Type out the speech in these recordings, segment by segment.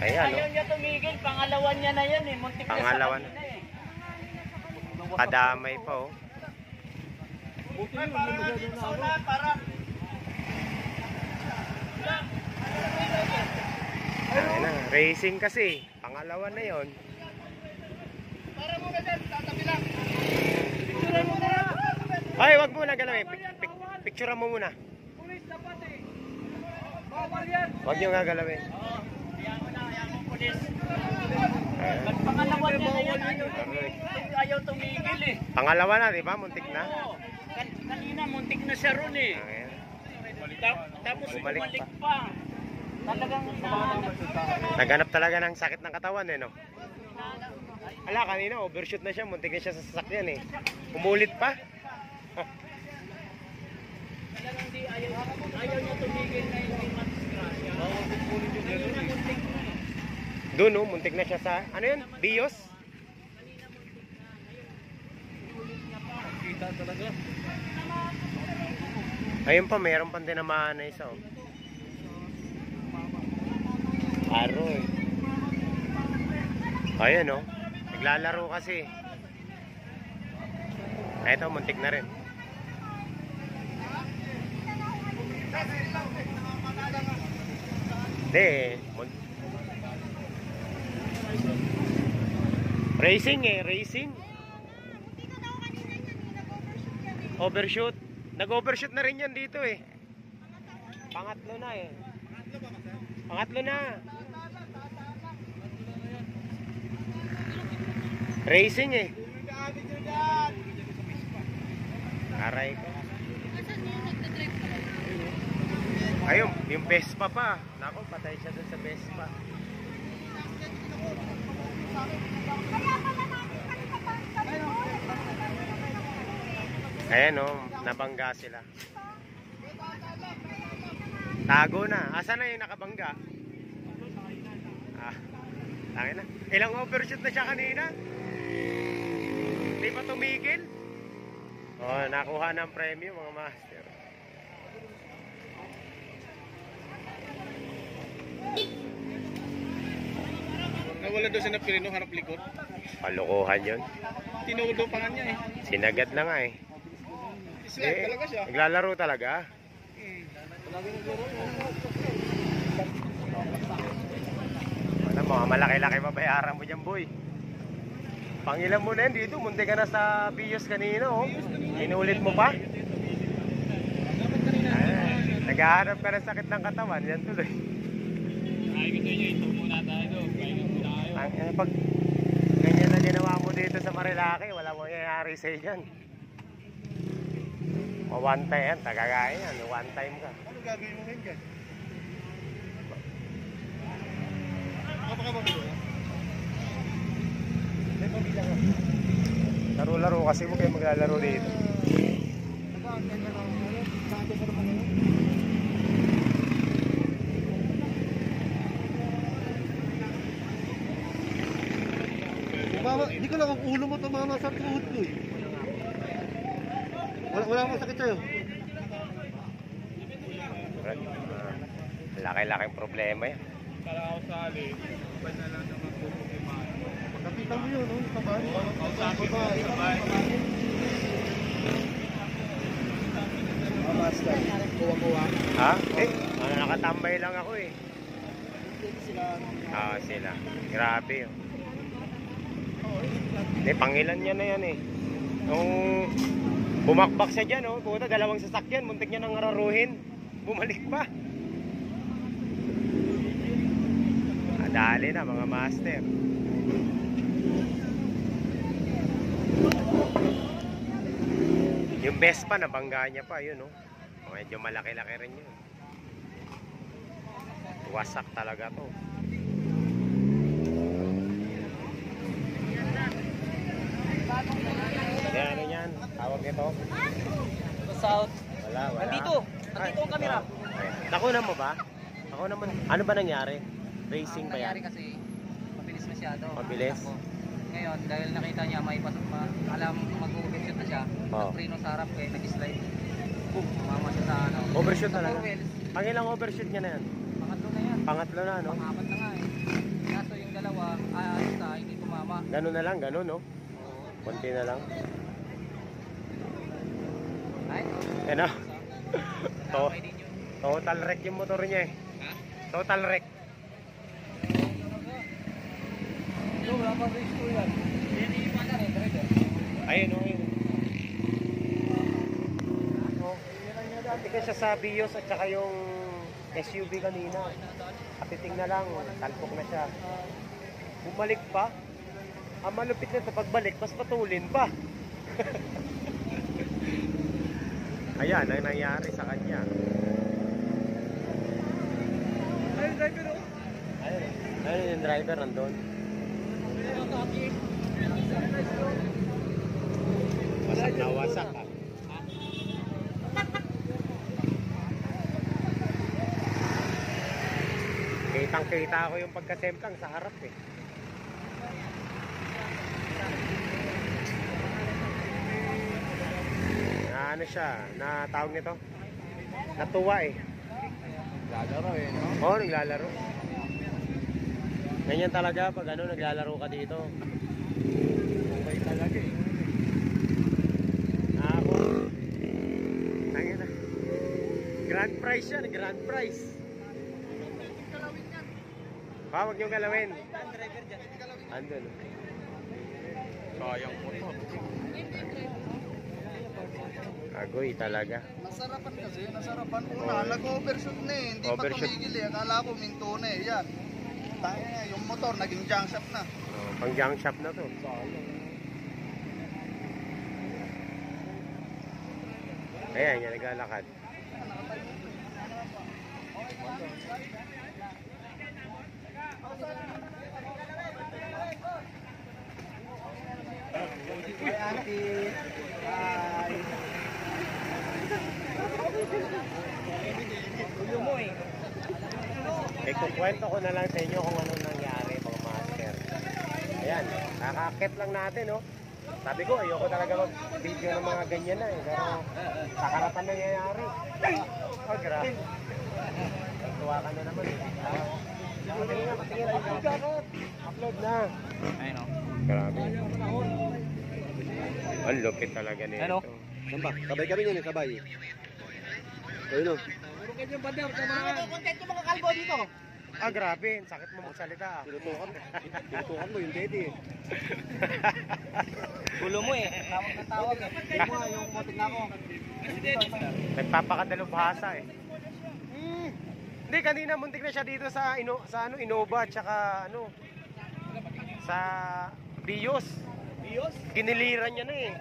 Ayan, Ayaw niya tumigil, pangalawan niya na yan eh. Muntik Pangalawan na sa kanina eh. Kadamay pa, oh. Ay, para. Ayan na, racing kasi. Pangalawa na yon. Para muna dyan, tatabi lang. Picturean mo muna. Ay, wag muna galawin. Picturean mo muna. Pulis dapat eh. Bawal yan. Wag nyo nga galawin. Oo, kaya mo pulis. Pangalawan niya na yan, ayaw tumigil eh. Pangalawa na, di ba? Muntik na. Oo, kanina muntik na siya ron eh. Ayan. Tapos Bumalik bumalik pa. Talagang Naghanap talaga ng sakit ng katawan, eh, no? Ala, kanina, overshoot na siya. Muntik na siya sa sasakyan, eh. Umulit pa. talagang di ayaw niya tumigil na hindi matisgrasya. Oo, ayaw na muntik na eh. Doon, no? Muntik na siya sa, ano yun? Bios? Kanina muntik na, ngayon ulit niya pa. Kita talaga. Ayun pa, mayroon pang tinamaan na isa, oh. Aroy. Ayan, oh. Naglalaro kasi. Ito, muntik na rin. Hindi, racing eh, racing. Overshoot. Nag-overshoot na rin yan dito eh. Pangatlo na eh. Pangatlo na. Racing eh. Aray ko. Ayun, yung Vespa pa. Nako, patay siya dun sa Vespa. Ayan, oh, nabangga sila. Tago na. Asan na yung nakabangga? Tangin na. Ilang overshoot na siya kanina? Hindi pa tumigil? Oh, nakuha ng premyo mga master. Nawala daw siya na Pirino harap likod. Kalokohan yun. Tinudo pa nga niya eh. Sinagat na nga eh. Slide talaga siya. Naglalaro talaga. Ano, mga malaki-laki babayaran mo dyan, boy. Pangilan mo na yan dito. Munti ka na sa Bios kanina, oh. Inulit mo pa. Naghahanap ka ng sakit ng katawan. Yan tuloy. Ay, gusto niyo ito muna tayo. Pahinga muna kayo. Pag ganyan na ginawa mo dito sa Marilaki, wala mo nangyayari sa'yo dyan. One time yan, tagagaya yan. One time ka. Ano gagawin mo ngayon dyan? Kapag-kapag Laro-laro kasi mo kayo maglalaro dito. Hindi ko lang ang ulo mo tumama sa tuhod ko eh. Wala akong sakit sa'yo. Laki-laking problema yan. Kala ako sali, iba na lang naman kukulimahan. Nakita mo yun, no? Sabay. Sabay. Master, kuha-kuha. Ha? Nakatambay lang ako eh. Sila. Grabe yun. Pangilan niya na yan eh. Nung bumakbak siya dyan, oh, puta, dalawang sasakyan, muntik niya nang araruhin. Bumalik pa. Dali na mga master. Yung Vespa nabangga niya pa, yun, oh. Medyo malaki-laki rin yun. Wasak talaga to. Yan, ano yan? Tawag nito? South. Wala. Nandito ang camera. Nakunan mo ba? Ako naman. Ano ba nangyari? Racing ba yan? Kasi mabilis masyado. Mabilis? Ngayon, dahil nakita niya may alam mag-overshoot na siya, nag-preno sa harap kaya nag-slide. Mama siya sa ano. Overshoot sa talaga? four wheels. Pangilang overshoot niya na yan? Pangatlo na yan. Pangatlo na, no? Pangapat na nga eh. Ganun na lang, ganun, no? Konti na lang. Ay, Ano? To damay din yun. total wreck yung motor niya eh. Ha? Total wreck. Yung wala pa race ko yan. Yan yung ano rin, driver. Ayun, oh, ayun. Oh, dati ka siya sa Vios at saka yung SUV kanina. Katiting na lang, talpok na siya. Bumalik pa. Ang malupit na sa pagbalik, mas patulin pa. Ayan, ang nangyari sa kanya. Ay, driver oh. Ayun yung driver nandun. Wasak na wasak ah. Kitang-kita ko yung pagkasemplang sa harap eh. Na ano siya, na tawag nito? Natuwa eh. Lalaro eh, no? Oo, naglalaro. Ganyan talaga pag ano, naglalaro ka dito. Okay talaga eh. Ako. Tangin na. Grand prize yan, grand prize. Huwag niyong galawin. Andun. Sayang mo to. Agoy talaga. Nasarapan kasi, nasarapan una. Nag-overshoot na eh. Hindi pa Overshoot. tumigil eh. Akala ko minto na eh. Yan. Tayo na, yung motor naging junk shop na. Oh, pang junk shop na to. Ayan, yan naglalakad. Hi, auntie. Hi. Ulo mo eh. Ikukwento ko na lang sa inyo kung anong nangyari mga master. Ayan, kakakit lang natin, no? Sabi ko, ayoko talaga mag-video ng mga ganyan na eh. Pero sa harapan nangyayari. Oh, grabe. Tuwa ka na naman eh. Patingin na. Upload na. Ayun o. Grabe. Ang lupit talaga nito. Ano? Saan ba? Sabay kami yun eh, sabay. Ayun o. Ah, grabe. Ang sakit mo magsalita. Tinutukan mo yung daddy eh. Ulo mo eh. Tawag na tawag eh. Tingnan mo yung motik na ako. Nagpapakadalubhasa eh. Hindi, kanina muntik na siya dito sa Innova at saka ano sa Vios. Bios? Giniliran niya na eh.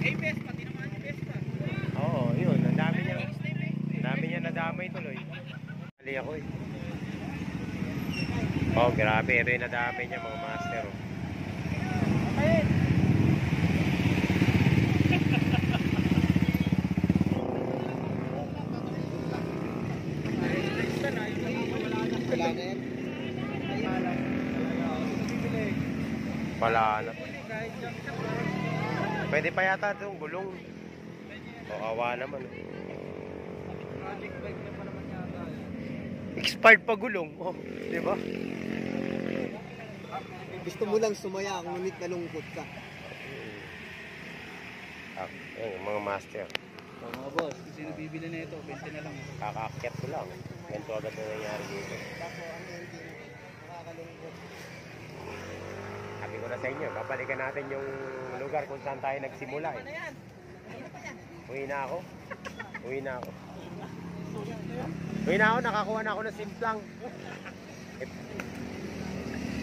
ABS pati naman ABS pa. Oo, yun. Ang dami niya nadamay tuloy. Mali ako eh. Oh, grabe. Ito yung nadamay niya mga master. Oh. Wala na yan. Wala na. Pwede pa yata itong gulong. O, awa naman. Oh. Project bike na pa naman yata. Expired pa gulong. Oh, di ba? Gusto mo lang sumaya, ngunit nalungkot ka. Ah, yung mga master. So, mga boss, kung sino bibili na ito, 20 na lang. Kakakyat ko lang. Ganito agad na nangyari dito. Kaso ang hindi nakakalungkot. Sabi ko na sa inyo, babalikan natin yung lugar kung saan tayo nagsimula eh. Uwi na ako. Uwi na ako. Uwi na ako, nakakuha na ako ng simplang.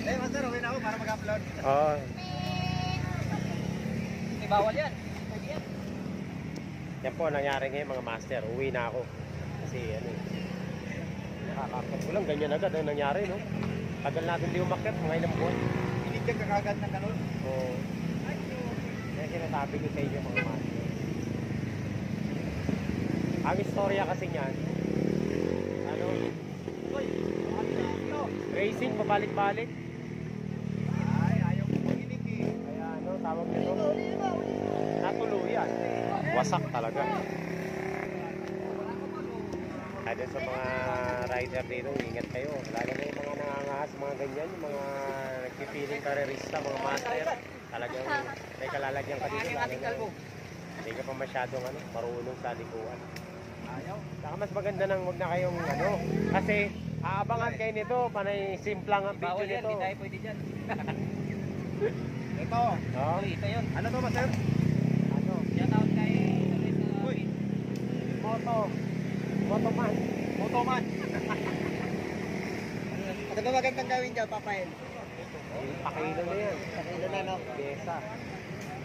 Eh, master, uwi na ako para mag-upload. Oo. Hindi bawal yan. Yan po, nangyari ngayon mga master. Uwi na ako. Kasi ano eh. Nakakakyat ko lang, ganyan agad ang nangyari, no? Tagal natin di umakyat, mga ilang buwan. Hindi ka kakagad ng ganun. Oo. Kaya sinasabi ko sa inyo mga master. Ang istorya kasi niyan, ano, racing, pabalik-balik. Ay, ayaw ko makinig eh. Kaya ano, tawag nito? Natuluyan. Wasak talaga. Kaya dyan sa mga rider dito, ingat kayo. Lalo na yung mga nangangahas, mga ganyan, yung mga nagpipiling karerista, mga master. Talagang may kalalagyan ka dito. Lalo na hindi ka pa masyadong marunong sa likuan. Saka mas maganda nang wag na kayong kasi aabangan kayo nito, panay simplang ang video Bawal yan, nito. hindi tayo pwede dyan. Ito. Oh. Ito yun. Ano to, master? Ano? Shout out kay Uy. Motoman. Motoman. Ano ba magandang gawin dyan, Papael? Pakilo na yan. Pakilo na, no? Pyesa.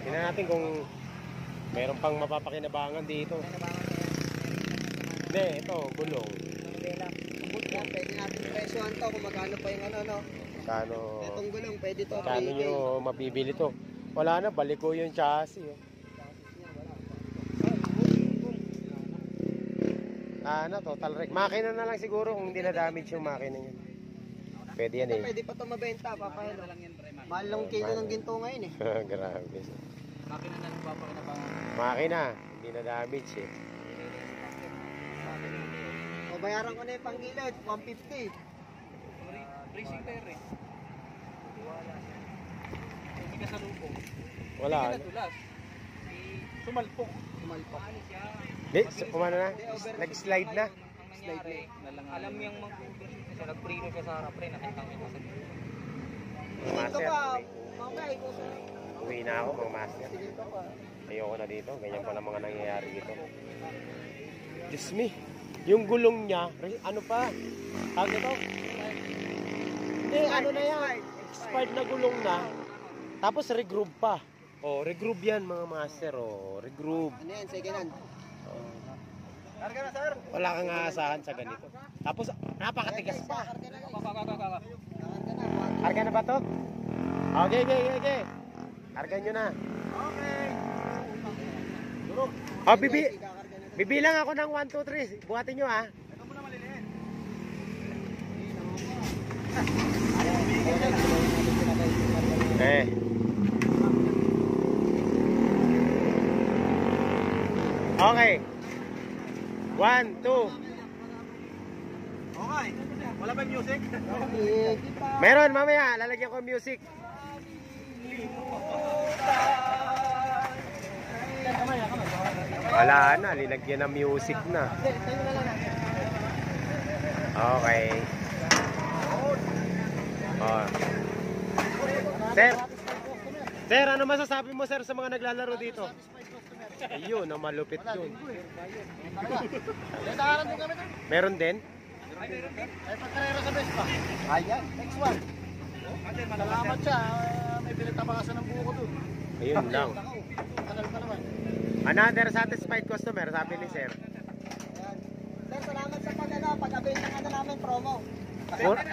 Tingnan natin kung mayroon pang mapapakinabangan dito. Hindi, ito, gulong. Yan, pwede natin presyohan to kung magkano pa yung no? Kano, Itong gulong, pwede to. kano nyo mabibili to? Wala na, balik ko yung chassis. Oh. Total wreck. Makina na lang siguro kung hindi na damage yung makina niya. Pwede yan eh. Pwede pa to mabenta, Papael. Mahal lang kilo ng ginto ngayon eh. Grabe. Makina na nagpapakinabangan. Makina, hindi na damage eh. O, bayaran ko na yung panggilid, 150. Racing tire eh. Hindi ka sa lupong. Wala. Hindi ka natulas. Sumalpok. Sumalpak. Hindi, kumano na? Nag-slide na. Ang nangyari, alam yung mag-overshoot na siya, nag-preno siya sa harap rin, nakita ko sa dito. Dito Master, pa, mamaya ikuso na. uwi na ako mga master. Dito pa. Ayoko na dito. Ganyan pala mga nangyayari dito. Diyos me. Yung gulong niya, ano pa? Tawag ito? Hindi, ano na yan? Expired na gulong na. Tapos regroove pa. Oh, regroove yan mga master. Oh, regroove. Ano yan, second hand? Karga na, sir. Wala kang aasahan sa ganito. Tapos napakatigas pa. Karga na, Kaka. karga na. Karga na ba to? Okay. Karga nyo na. Okay. Oh, bibilang ako ng 1, 2, 3. Buhatin nyo ha. Ito muna maliliit. Eh. Okay. 1, 2. Okay. Wala ba yung music? Meron mamaya, lalagyan ko music. Wala na, linagyan ng music na. Okay. Oh. Sir, ano masasabi mo sir sa mga naglalaro dito? Ayun, ang malupit yun. Meron din? Ay, pagkarera sa Vespa. Ayan. Next one. Salamat siya. May pinagtabakasan ng buko doon. Ayun lang. Anal pa naman. Another satisfied customer, sabi ni sir. Sir, salamat sa pag-avail ng namin promo. Mura-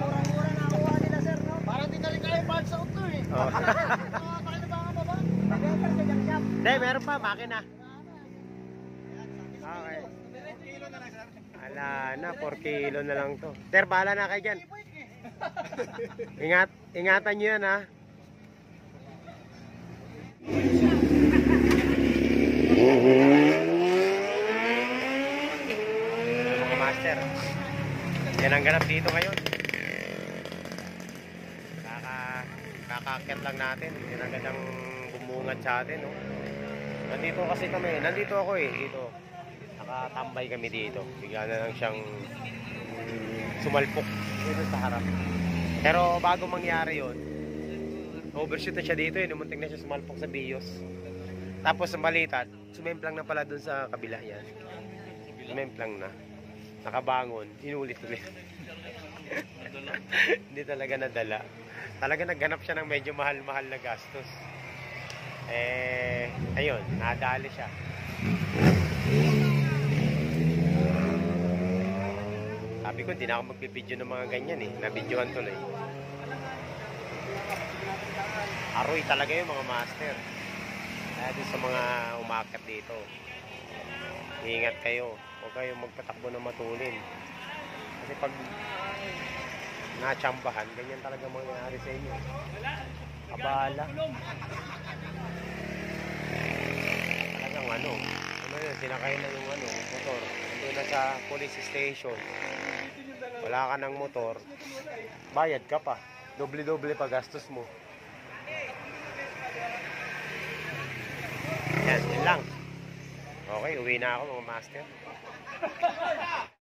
Murang-mura na nakuha nila, sir, no? Parang di na rin kaya parts sa auto eh. Oh. Pakinabangan mo ba? Nag-enter sa junk shop. Hindi, meron pa, makina. Okay. Kilo na lang, sir. Ala na, 4 kilo na lang to. Sir, bahala na kayo dyan. Ingatan nyo yan ha. Mga master, yan ang ganap dito ngayon. Kakakit lang natin. Yan ang gandang bumungad sa atin. No? Nandito ako eh. Dito. Nakatambay kami dito. Bigla na lang siyang sumalpok dito sa harap. Pero bago mangyari yon, overshoot na siya dito eh. Numunting na siya sumalpok sa BIOS. Tapos ang balita, sumemplang na pala dun sa kabila yan. Sumemplang na. Nakabangon. Inulit-ulit. Hindi talaga nadala. Talaga naghanap siya ng medyo mahal-mahal na gastos. Ayun, nadali siya. Sabi ko, hindi na ako magbibideo ng mga ganyan eh. Nabidyohan tuloy. Aroy talaga yung mga master. Kaya doon sa mga umakyat dito, ingat kayo. Huwag kayong magpatakbo ng matulin. Kasi pag natsambahan, ganyan talaga mangyayari sa inyo. Abala. Talagang Ano yun, sinakay na yung motor. Nandun na sa police station. Wala ka ng motor, bayad ka pa. Doble-doble pa gastos mo. Yan, yun lang. Okay, uwi na ako mga master.